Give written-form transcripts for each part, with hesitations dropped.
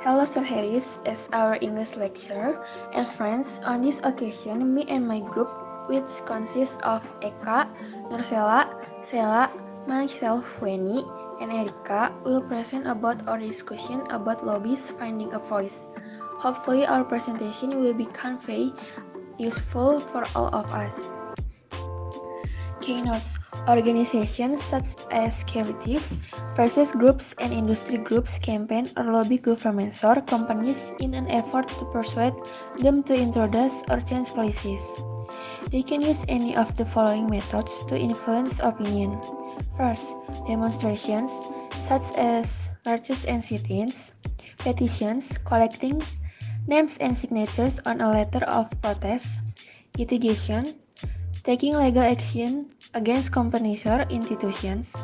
Hello Sir Harris, as our English lecturer and friends. On this occasion, me and my group, which consists of Eka, Nursella, Sella, myself, Wenny, and Erika, will present about our discussion about lobbies finding a voice. Hopefully, our presentation will become very useful for all of us. Keynotes. Organizations such as charities versus groups and industry groups campaign or lobby governments or companies in an effort to persuade them to introduce or change policies. They can use any of the following methods to influence opinion. First, demonstrations such as marches and sit-ins, petitions collecting names and signatures on a letter of protest, litigation, taking legal action against companies or institutions,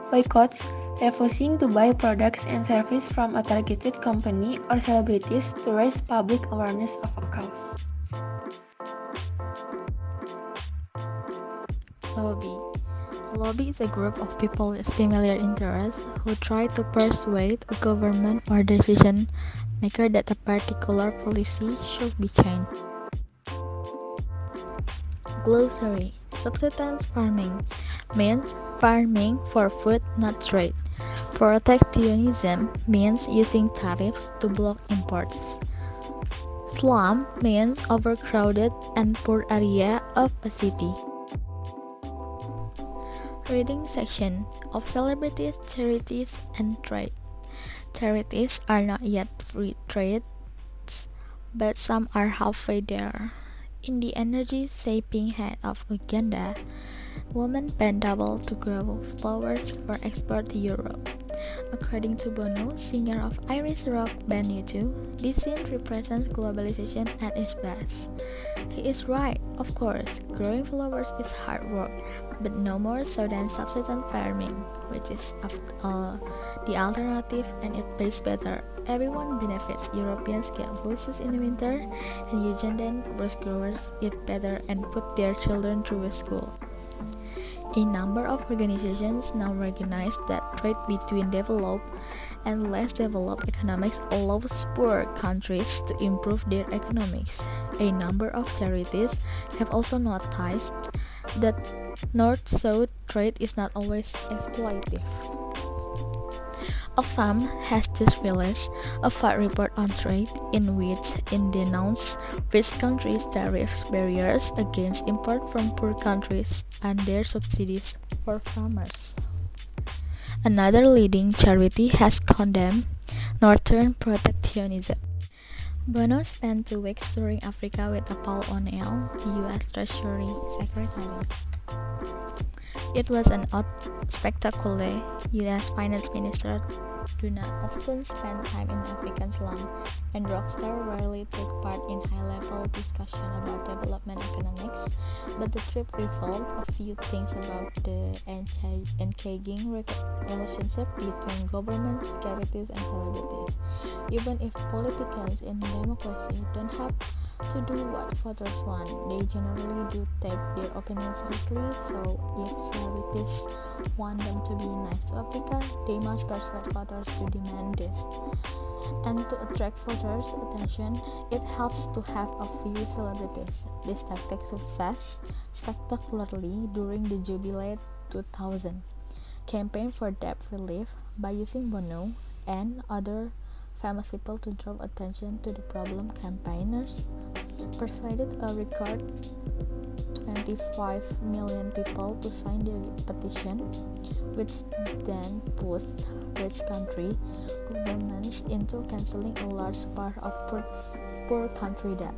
boycotts, refusing to buy products and services from a targeted company or celebrities to raise public awareness of a cause. Lobby. A lobby is a group of people with similar interests who try to persuade a government or decision maker that a particular policy should be changed. Glossary. Subsistence farming means farming for food, not trade. Protectionism means using tariffs to block imports. Slum means overcrowded and poor area of a city. Reading section of celebrities, charities, and trade. Charities are not yet free trades, but some are halfway there. In the energy-saving head of Uganda, women spend double to grow flowers for export to Europe. According to Bono, singer of Irish rock band U2, this scene represents globalization at its best. He is right, of course, growing flowers is hard work, but no more so than subsistence farming, which is the alternative and it pays better. Everyone benefits. Europeans get roses in the winter, and Ugandan rose growers eat better and put their children through school. A number of organizations now recognize that trade between developed and less developed economies allows poor countries to improve their economics. A number of charities have also noticed that North-South trade is not always exploitative. Oxfam has just released a fact report on trade in which it denounced rich countries' tariff barriers against import from poor countries and their subsidies for farmers. Another leading charity has condemned Northern protectionism. Bono spent 2 weeks touring Africa with Paul O'Neill, the U.S. Treasury Secretary. It was an odd spectacle. U.S. Finance Minister do not often spend time in African slum, and rockstars rarely take part in high-level discussion about development economics, but the trip revealed a few things about the engaging relationship between governments, charities, and celebrities. Even if politicians in democracy don't have to do what voters want, they generally do take their opinions seriously, so if celebrities want them to be nice to Africa, they must persuade voters to demand this. And to attract voters' attention, it helps to have a few celebrities. This tactic success spectacularly during the Jubilee 2000 campaign for debt relief by using Bono and other famous people to draw attention to the problem. Campaigners persuaded a record 25 million people to sign the petition, which then pushed rich country governments into canceling a large part of poor country debt.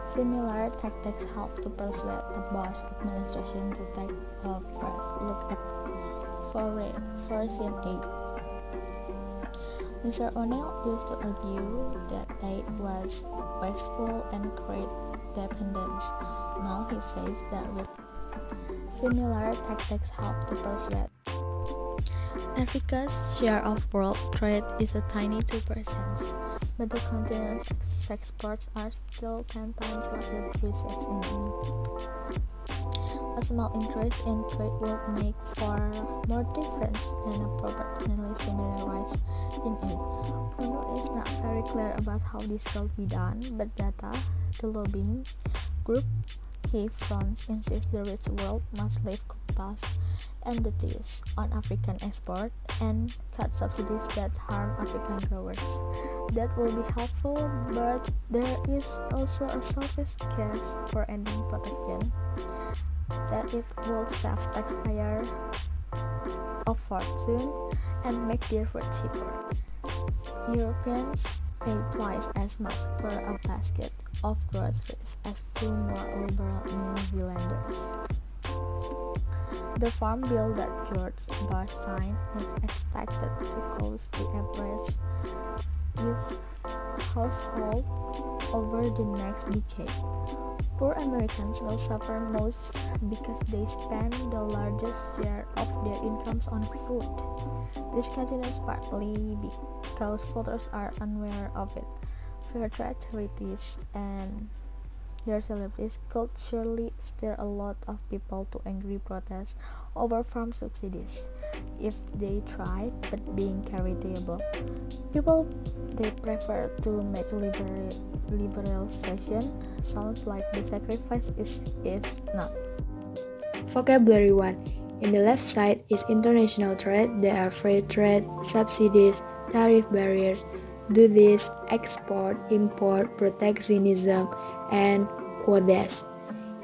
Similar tactics helped to persuade the Bush administration to take a fresh look at foreign aid. Mr. O'Neill used to argue that aid was wasteful and create dependence. Now he says that with similar tactics help to persuade. Africa's share of world trade is a tiny 2%, but the continent's exports are still 10 times what it receives in aid. A small increase in trade will make far more difference than a proportionally similar rise in aid. Bono is not very clear about how this will be done, but data, the lobbying group he fronts, insists the rich world must lift quotas and duties on African export and cut subsidies that harm African growers. That will be helpful, but there is also a selfish case for ending protection, that it will save taxpayer a fortune and make their food cheaper. Europeans pay twice as much per a basket of groceries as two more liberal New Zealanders. The farm bill that George Bush signed is expected to cost the average US household over the next decade. Poor Americans will suffer most because they spend the largest share of their incomes on food. This continues partly because voters are unaware of it. Fair trade charities and their celebrities could surely stir a lot of people to angry protests over farm subsidies if they tried, but being charitable, people they prefer to make liberalization sounds like the sacrifice is not. Vocabulary 1. In the left side is international trade. There are free trade, subsidies, tariff barriers, duties, export, import, protectionism, and quotas.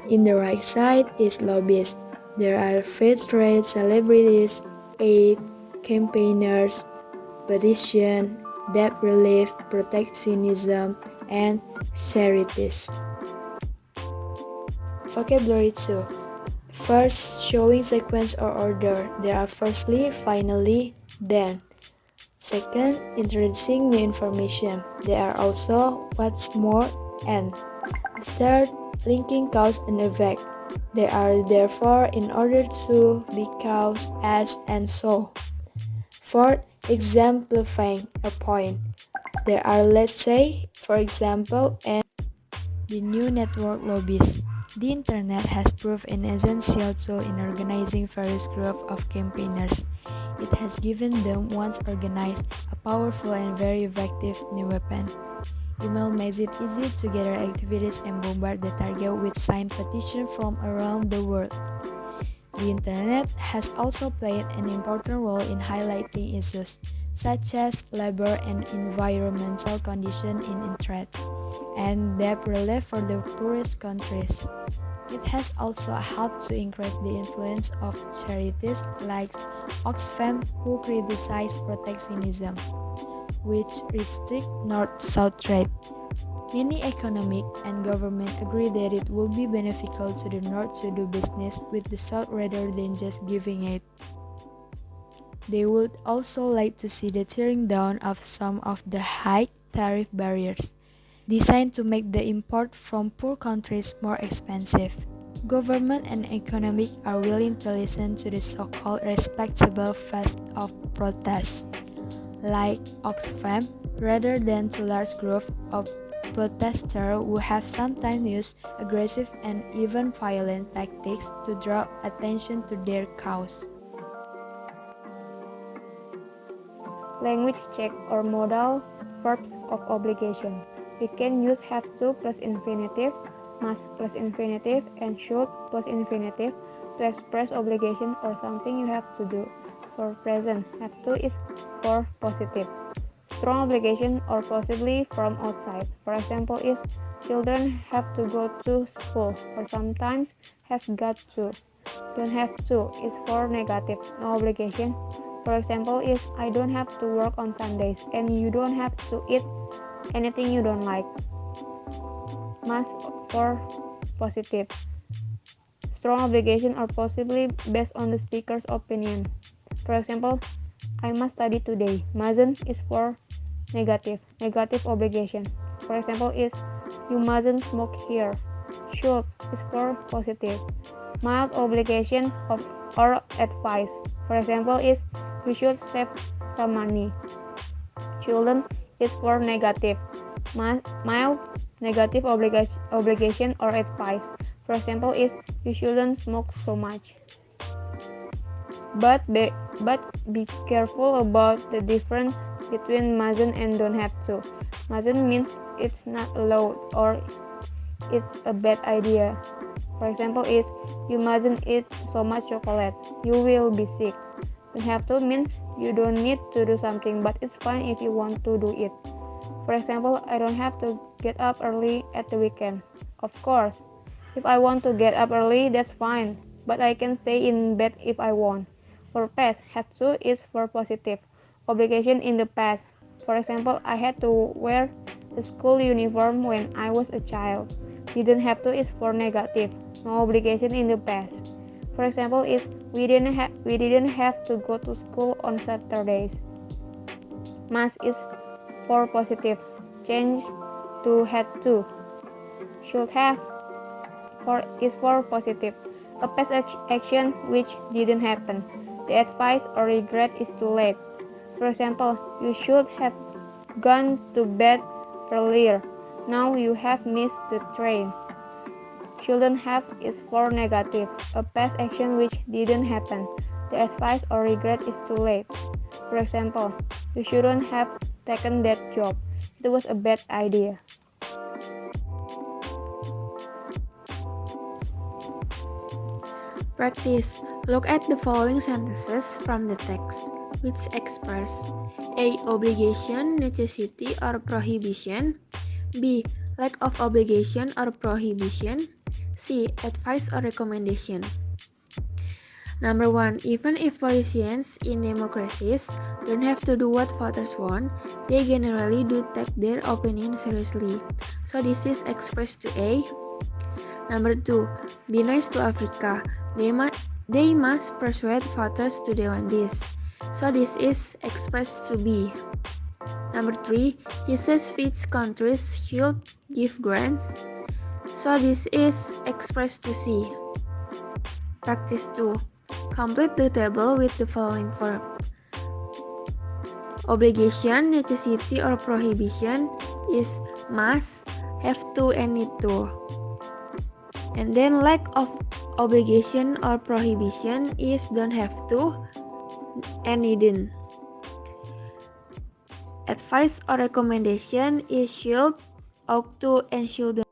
In the right side is lobbies. There are free trade, celebrities, aid, campaigners, petition, debt relief, protectionism, and charities. Vocabulary 2. First, showing sequence or order. There are firstly, finally, then. Second, introducing new information. There are also what's more and. Third, linking cause and effect. There are therefore, in order to, because, as, and so. Fourth, exemplifying a point. There are, let's say, for example, and the new network lobbies. The internet has proved an essential tool in organizing various groups of campaigners. It has given them, once organized, a powerful and very effective new weapon. Email makes it easy to gather activities and bombard the target with signed petitions from around the world. The internet has also played an important role in highlighting issues such as labor and environmental conditions in trade, and debt relief for the poorest countries. It has also helped to increase the influence of charities like Oxfam, who criticize protectionism, which restrict North-South trade. Many economic and government agree that it will be beneficial to the North to do business with the South rather than just giving aid. They would also like to see the tearing down of some of the high tariff barriers, designed to make the import from poor countries more expensive. Government and economic are willing to listen to the so-called respectable phase of protest, like Oxfam, rather than to large groups of protesters who have sometimes used aggressive and even violent tactics to draw attention to their cause. Language check or modal verbs of obligation. We can use have to plus infinitive, must plus infinitive, and should plus infinitive to express obligation or something you have to do. For present, have to is for positive. Strong obligation or possibly from outside. For example, is children have to go to school or sometimes have got to. Don't have to is for negative, no obligation. For example, is I don't have to work on Sundays and you don't have to eat anything you don't like. Must for positive. Strong obligation or possibly based on the speaker's opinion. For example, I must study today. Mustn't is for negative, negative obligation. For example, is you mustn't smoke here. Should is for positive. Mild obligation of or advice. For example, is you should save some money. Children is for negative. Mild negative obligation or advice. For example, is you shouldn't smoke so much. But be careful about the difference between mustn't and don't have to. Mustn't means it's not allowed or it's a bad idea. For example is, you mustn't eat so much chocolate, you will be sick. Don't have to means you don't need to do something, but it's fine if you want to do it. For example, I don't have to get up early at the weekend. Of course, if I want to get up early, that's fine, but I can stay in bed if I want. For past, have to is for positive. Obligation in the past. For example, I had to wear the school uniform when I was a child. Didn't have to is for negative. No obligation in the past. For example, is we didn't have to go to school on Saturdays. Must is for positive. Change to had to. Should have is for positive. A past action which didn't happen. The advice or regret is too late. For example, you should have gone to bed earlier. Now you have missed the train. Shouldn't have is for negative. A past action which didn't happen. The advice or regret is too late. For example, you shouldn't have taken that job. It was a bad idea. Practice. Look at the following sentences from the text, which express A. Obligation, necessity, or prohibition. B. Lack of obligation or prohibition. C. Advice or recommendation. Number 1. Even if politicians in democracies don't have to do what voters want, they generally do take their opinion seriously. So this is expressed to A. Number 2. Be nice to Africa. They must persuade voters to do this. So this is expressed to B. Number 3. He says which countries should give grants. So this is expressed to C. Practice 2. Complete the table with the following verb. Obligation, necessity, or prohibition is must, have to, and need to. And then lack of obligation or prohibition is don't have to and needn't. Advice or recommendation is should, ought to, and shouldn't.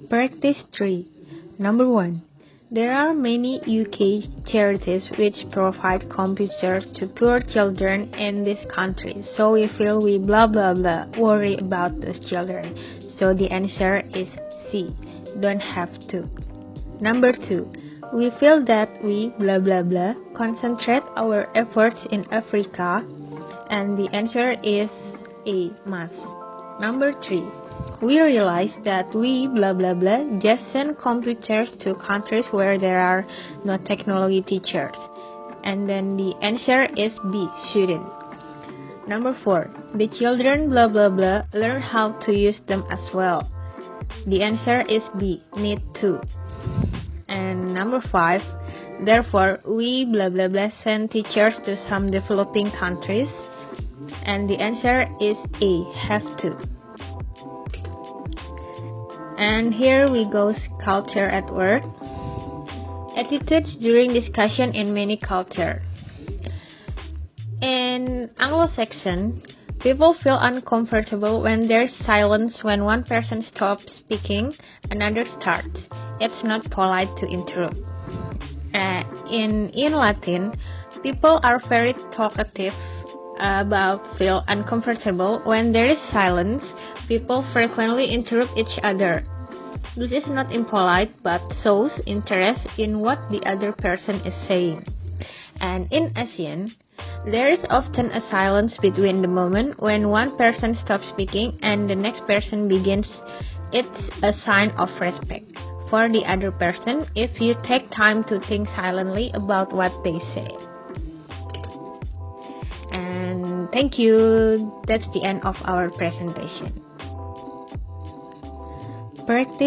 Practice 3. Number 1. There are many UK charities which provide computers to poor children in this country, so we feel we blah blah blah worry about those children. So the answer is C. Don't have to. Number 2. We feel that we blah blah blah concentrate our efforts in Africa, and the answer is A. Must. Number 3. We realize that we blah blah blah just send computers to countries where there are no technology teachers, and then the answer is B. Shouldn't. Number 4. The children blah blah blah learn how to use them as well. The answer is B. Need to. And number 5. Therefore, we blah blah blah send teachers to some developing countries, and the answer is A. Have to. And here we go, culture at work. Attitudes during discussion in many cultures. In Anglo-Saxon, people feel uncomfortable when there's silence when one person stops speaking, another starts. It's not polite to interrupt. In Latin, people are very talkative about feel uncomfortable when there is silence. People frequently interrupt each other. This is not impolite but shows interest in what the other person is saying. And in Asian, there is often a silence between the moment when one person stops speaking and the next person begins. It's a sign of respect for the other person if you take time to think silently about what they say. And thank you. That's the end of our presentation. Practice